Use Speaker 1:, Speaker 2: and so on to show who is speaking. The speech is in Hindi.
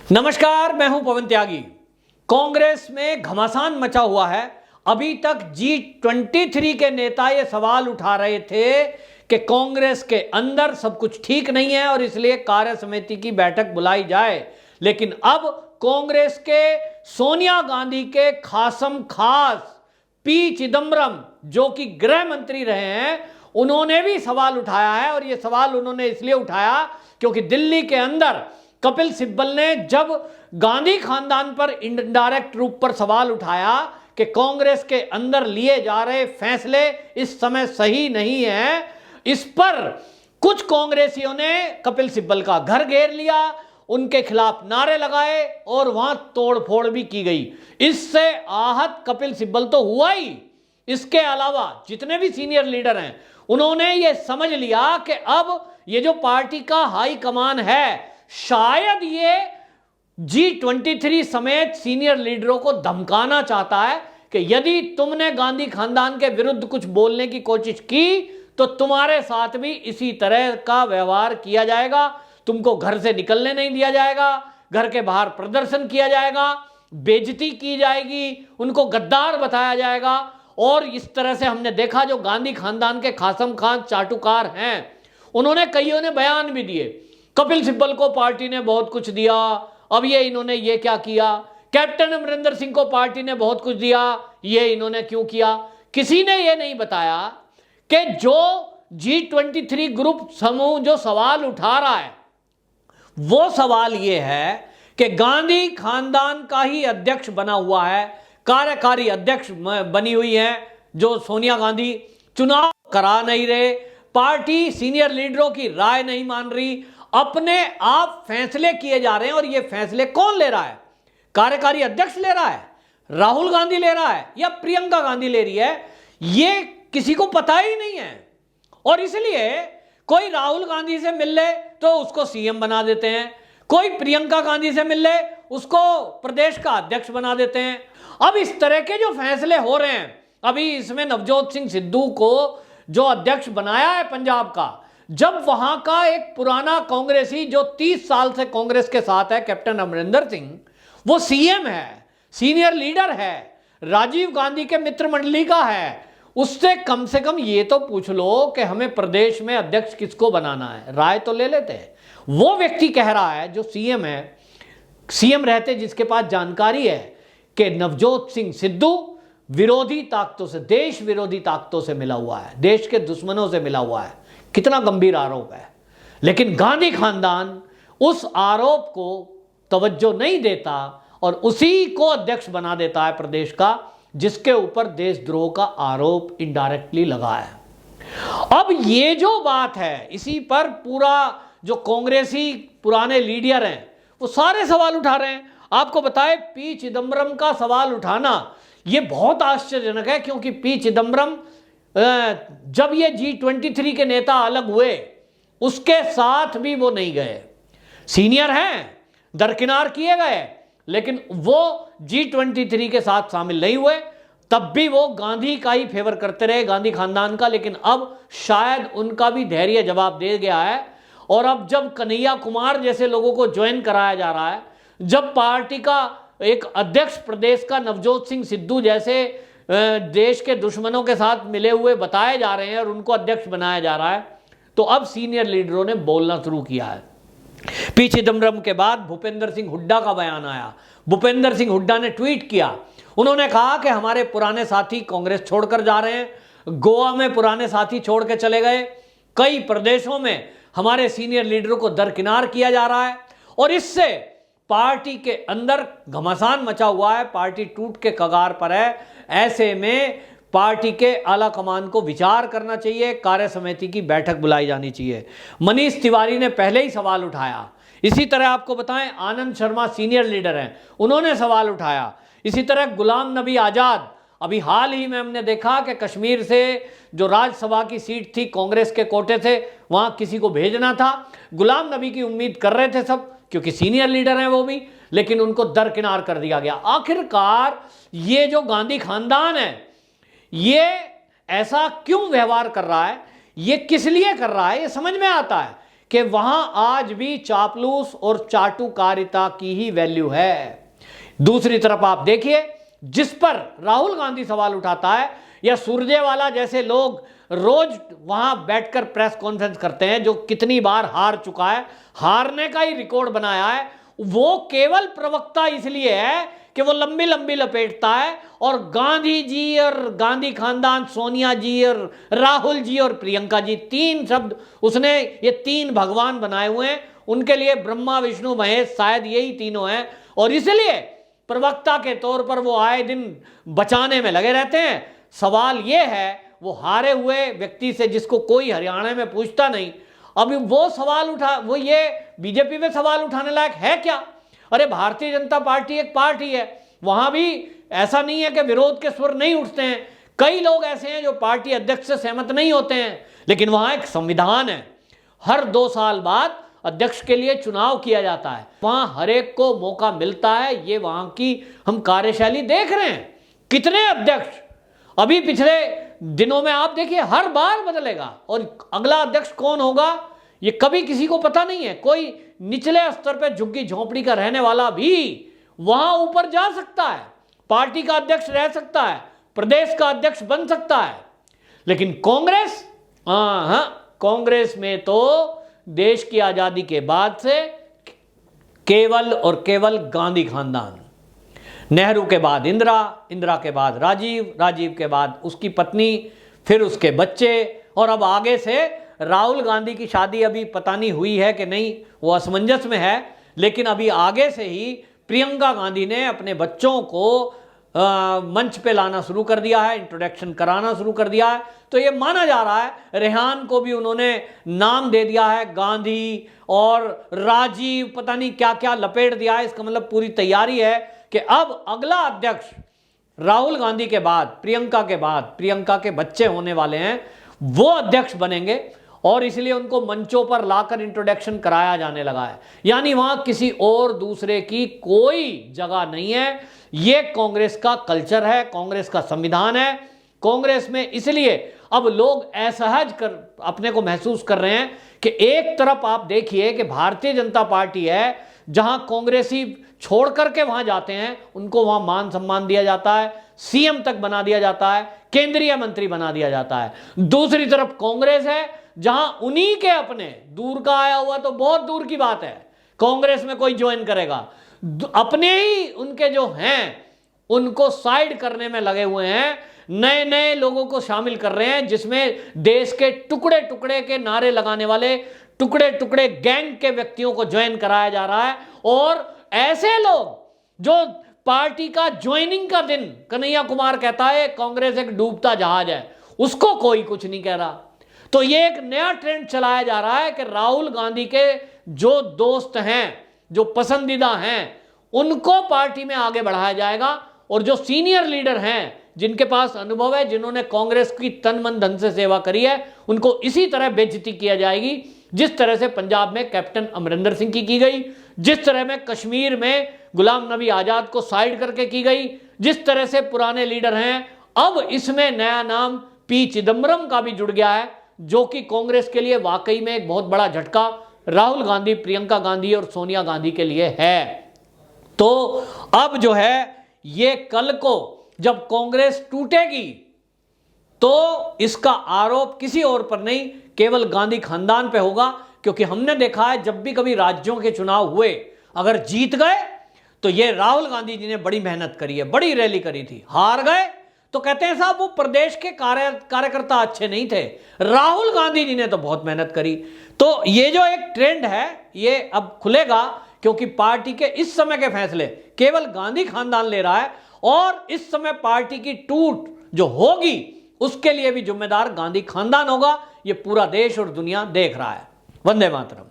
Speaker 1: नमस्कार, मैं हूं पवन त्यागी। कांग्रेस में घमासान मचा हुआ है। अभी तक G23 के नेता ये सवाल उठा रहे थे कि कांग्रेस के अंदर सब कुछ ठीक नहीं है और इसलिए कार्य समिति की बैठक बुलाई जाए। लेकिन अब कांग्रेस के सोनिया गांधी के खासम खास पी चिदम्बरम, जो कि गृह मंत्री रहे हैं, उन्होंने भी सवाल उठाया है। और ये सवाल उन्होंने इसलिए उठाया क्योंकि दिल्ली के अंदर कपिल सिब्बल ने जब गांधी खानदान पर इनडायरेक्ट रूप पर सवाल उठाया कि कांग्रेस के अंदर लिए जा रहे फैसले इस समय सही नहीं है, इस पर कुछ कांग्रेसियों ने कपिल सिब्बल का घर घेर लिया, उनके खिलाफ नारे लगाए और वहां तोड़फोड़ भी की गई। इससे आहत कपिल सिब्बल तो हुआ ही, इसके अलावा जितने भी सीनियर लीडर हैं उन्होंने ये समझ लिया कि अब ये जो पार्टी का हाई कमान है, शायद ये G23 समेत सीनियर लीडरों को धमकाना चाहता है कि यदि तुमने गांधी खानदान के विरुद्ध कुछ बोलने की कोशिश की तो तुम्हारे साथ भी इसी तरह का व्यवहार किया जाएगा, तुमको घर से निकलने नहीं दिया जाएगा, घर के बाहर प्रदर्शन किया जाएगा, बेइज्जती की जाएगी, उनको गद्दार बताया जाएगा। और इस तरह से हमने देखा जो गांधी खानदान के खासम खान चाटुकार हैं, उन्होंने कईयों ने बयान भी दिए। कपिल सिब्बल को पार्टी ने बहुत कुछ दिया, अब ये इन्होंने ये क्या किया। कैप्टन अमरिंदर सिंह को पार्टी ने बहुत कुछ दिया, ये इन्होंने क्यों किया। किसी ने ये नहीं बताया कि जो G23 ग्रुप समूह जो सवाल उठा रहा है, वो सवाल ये है कि गांधी खानदान का ही अध्यक्ष बना हुआ है, कार्यकारी अध्यक्ष बनी हुई है जो सोनिया गांधी, चुनाव करा नहीं रहे, पार्टी सीनियर लीडरों की राय नहीं मान रही, अपने आप फैसले किए जा रहे हैं। और ये फैसले कौन ले रहा है? कार्यकारी अध्यक्ष ले रहा है, राहुल गांधी ले रहा है या प्रियंका गांधी ले रही है, ये किसी को पता ही नहीं है। और इसलिए कोई राहुल गांधी से मिल ले तो उसको सीएम बना देते हैं, कोई प्रियंका गांधी से मिल ले उसको प्रदेश का अध्यक्ष बना देते हैं। अब इस तरह के जो फैसले हो रहे हैं, अभी इसमें नवजोत सिंह सिद्धू को जो अध्यक्ष बनाया है पंजाब का, जब वहां का एक पुराना कांग्रेसी जो 30 साल से कांग्रेस के साथ है, कैप्टन अमरिंदर सिंह, वो सीएम है, सीनियर लीडर है, राजीव गांधी के मित्र मंडली का है, उससे कम से कम ये तो पूछ लो कि हमें प्रदेश में अध्यक्ष किसको बनाना है, राय तो ले लेते हैं। वो व्यक्ति कह रहा है जो सीएम है, सीएम रहते जिसके पास जानकारी है कि नवजोत सिंह सिद्धू विरोधी ताकतों से, देश विरोधी ताकतों से मिला हुआ है, देश के दुश्मनों से मिला हुआ है। कितना गंभीर आरोप है। लेकिन गांधी खानदान उस आरोप को तवज्जो नहीं देता और उसी को अध्यक्ष बना देता है प्रदेश का, जिसके ऊपर देशद्रोह का आरोप इनडायरेक्टली लगा है। अब ये जो बात है, इसी पर पूरा जो कांग्रेसी पुराने लीडर हैं वो सारे सवाल उठा रहे हैं। आपको बताएं, पी चिदम्बरम का सवाल उठाना ये बहुत आश्चर्यजनक है, क्योंकि पी चिदम्बरम जब ये G23 के नेता अलग हुए उसके साथ भी वो नहीं गए, सीनियर हैं, दरकिनार किए गए, लेकिन वो G23 के साथ शामिल नहीं हुए। तब भी वो गांधी का ही फेवर करते रहे, गांधी खानदान का। लेकिन अब शायद उनका भी धैर्य जवाब दे गया है। और अब जब कन्हैया कुमार जैसे लोगों को ज्वाइन कराया जा रहा है, जब पार्टी का एक अध्यक्ष प्रदेश का नवजोत सिंह सिद्धू जैसे देश के दुश्मनों के साथ मिले हुए बताए जा रहे हैं और उनको अध्यक्ष बनाया जा रहा है, तो अब सीनियर लीडरों ने बोलना शुरू किया है। पी चिदम्बरम के बाद भूपेंद्र सिंह हुड्डा का बयान आया। भूपेंद्र सिंह हुड्डा ने ट्वीट किया, उन्होंने कहा कि हमारे पुराने साथी कांग्रेस छोड़कर जा रहे हैं, गोवा में पुराने साथी छोड़ के चले गए, कई प्रदेशों में हमारे सीनियर लीडरों को दरकिनार किया जा रहा है और इससे पार्टी के अंदर घमासान मचा हुआ है, पार्टी टूट के कगार पर है। ऐसे में पार्टी के आला कमान को विचार करना चाहिए, कार्य समिति की बैठक बुलाई जानी चाहिए। मनीष तिवारी ने पहले ही सवाल उठाया। इसी तरह आपको बताएं, आनंद शर्मा सीनियर लीडर हैं, उन्होंने सवाल उठाया। इसी तरह गुलाम नबी आज़ाद, अभी हाल ही में हमने देखा कि कश्मीर से जो राज्यसभा की सीट थी, कांग्रेस के कोटे से, वहां किसी को भेजना था, गुलाम नबी की उम्मीद कर रहे थे सब, क्योंकि सीनियर लीडर हैं वो भी, लेकिन उनको दरकिनार कर दिया गया। आखिरकार ये जो गांधी खानदान है ये ऐसा क्यों व्यवहार कर रहा है, ये किस लिए कर रहा है, ये समझ में आता है कि वहां आज भी चापलूस और चाटुकारिता की ही वैल्यू है। दूसरी तरफ आप देखिए, जिस पर राहुल गांधी सवाल उठाता है या सुरजेवाला जैसे लोग रोज वहां बैठकर प्रेस कॉन्फ्रेंस करते हैं, जो कितनी बार हार चुका है, हारने का ही रिकॉर्ड बनाया है, वो केवल प्रवक्ता इसलिए है कि वो लंबी लंबी लपेटता है और गांधी जी और गांधी खानदान, सोनिया जी और राहुल जी और प्रियंका जी, तीन शब्द उसने, ये तीन भगवान बनाए हुए हैं, उनके लिए ब्रह्मा विष्णु महेश शायद यही तीनों हैं, और इसलिए प्रवक्ता के तौर पर वो आए दिन बचाने में लगे रहते हैं। सवाल ये है, वो हारे हुए व्यक्ति से जिसको कोई हरियाणा में पूछता नहीं, अभी वो सवाल उठा, वो ये बीजेपी में सवाल उठाने लायक है क्या? अरे भारतीय जनता पार्टी एक पार्टी है, वहां भी ऐसा नहीं है कि विरोध के स्वर नहीं उठते हैं। कई लोग ऐसे हैं जो पार्टी अध्यक्ष से सहमत नहीं होते हैं, लेकिन वहां एक संविधान है, हर 2 साल बाद अध्यक्ष के लिए चुनाव किया जाता है, वहां हर एक को मौका मिलता है। ये वहां की हम कार्यशैली देख रहे हैं, कितने अध्यक्ष अभी पिछले दिनों में आप देखिए, हर बार बदलेगा और अगला अध्यक्ष कौन होगा ये कभी किसी को पता नहीं है। कोई निचले स्तर पर झुग्गी झोंपड़ी का रहने वाला भी वहां ऊपर जा सकता है, पार्टी का अध्यक्ष रह सकता है, प्रदेश का अध्यक्ष बन सकता है। लेकिन कांग्रेस, कांग्रेस में तो देश की आजादी के बाद से केवल और केवल गांधी खानदान, नेहरू के बाद इंदिरा, इंदिरा के बाद राजीव, राजीव के बाद उसकी पत्नी, फिर उसके बच्चे, और अब आगे से राहुल गांधी की शादी अभी पता नहीं हुई है कि नहीं, वो असमंजस में है, लेकिन अभी आगे से ही प्रियंका गांधी ने अपने बच्चों को मंच पे लाना शुरू कर दिया है, इंट्रोडक्शन कराना शुरू कर दिया है। तो ये माना जा रहा है रेहान को भी उन्होंने नाम दे दिया है, गांधी और राजीव, पता नहीं क्या क्या लपेट दिया है। इसका मतलब पूरी तैयारी है कि अब अगला अध्यक्ष राहुल गांधी के बाद, प्रियंका के बाद, प्रियंका के बच्चे होने वाले हैं, वो अध्यक्ष बनेंगे, और इसलिए उनको मंचों पर लाकर इंट्रोडक्शन कराया जाने लगा है। यानी वहां किसी और दूसरे की कोई जगह नहीं है। ये कांग्रेस का कल्चर है, कांग्रेस का संविधान है। कांग्रेस में इसलिए अब लोग असहज कर अपने को महसूस कर रहे हैं कि एक तरफ आप देखिए कि भारतीय जनता पार्टी है, जहां कांग्रेसी छोड़ करके वहां जाते हैं उनको वहां मान सम्मान दिया जाता है, सीएम तक बना दिया जाता है, केंद्रीय मंत्री बना दिया जाता है। दूसरी तरफ कांग्रेस है, जहां उन्हीं के अपने, दूर का आया हुआ तो बहुत दूर की बात है, कांग्रेस में कोई ज्वाइन करेगा, अपने ही उनके जो हैं उनको साइड करने में लगे हुए हैं, नए नए लोगों को शामिल कर रहे हैं, जिसमें देश के टुकड़े टुकड़े के नारे लगाने वाले टुकड़े टुकड़े गैंग के व्यक्तियों को ज्वाइन कराया जा रहा है। और ऐसे लोग जो पार्टी का ज्वाइनिंग का दिन, कन्हैया कुमार कहता है कांग्रेस एक डूबता जहाज है, उसको कोई कुछ नहीं कह रहा। तो ये एक नया ट्रेंड चलाया जा रहा है कि राहुल गांधी के जो दोस्त हैं, जो पसंदीदा हैं, उनको पार्टी में आगे बढ़ाया जाएगा, और जो सीनियर लीडर हैं, जिनके पास अनुभव है, जिन्होंने कांग्रेस की तन मन धन से सेवा करी है, उनको इसी तरह बेइज्जती किया जाएगी, जिस तरह से पंजाब में कैप्टन अमरिंदर सिंह की गई, जिस तरह में कश्मीर में गुलाम नबी आजाद को साइड करके की गई, जिस तरह से पुराने लीडर हैं। अब इसमें नया नाम पी चिदम्बरम का भी जुड़ गया है, जो कि कांग्रेस के लिए वाकई में एक बहुत बड़ा झटका राहुल गांधी, प्रियंका गांधी और सोनिया गांधी के लिए है। तो अब जो है ये कल को जब कांग्रेस टूटेगी तो इसका आरोप किसी और पर नहीं, केवल गांधी खानदान पे होगा। क्योंकि हमने देखा है जब भी कभी राज्यों के चुनाव हुए, अगर जीत गए तो ये राहुल गांधी जी ने बड़ी मेहनत करी है, बड़ी रैली करी थी, हार गए तो कहते हैं साहब वो प्रदेश के कार्यकर्ता अच्छे नहीं थे, राहुल गांधी जी ने तो बहुत मेहनत करी। तो ये जो एक ट्रेंड है ये अब खुलेगा, क्योंकि पार्टी के इस समय के फैसले केवल गांधी खानदान ले रहा है, और इस समय पार्टी की टूट जो होगी उसके लिए भी जिम्मेदार गांधी खानदान होगा। ये पूरा देश और दुनिया देख रहा है। वंदे मातरम।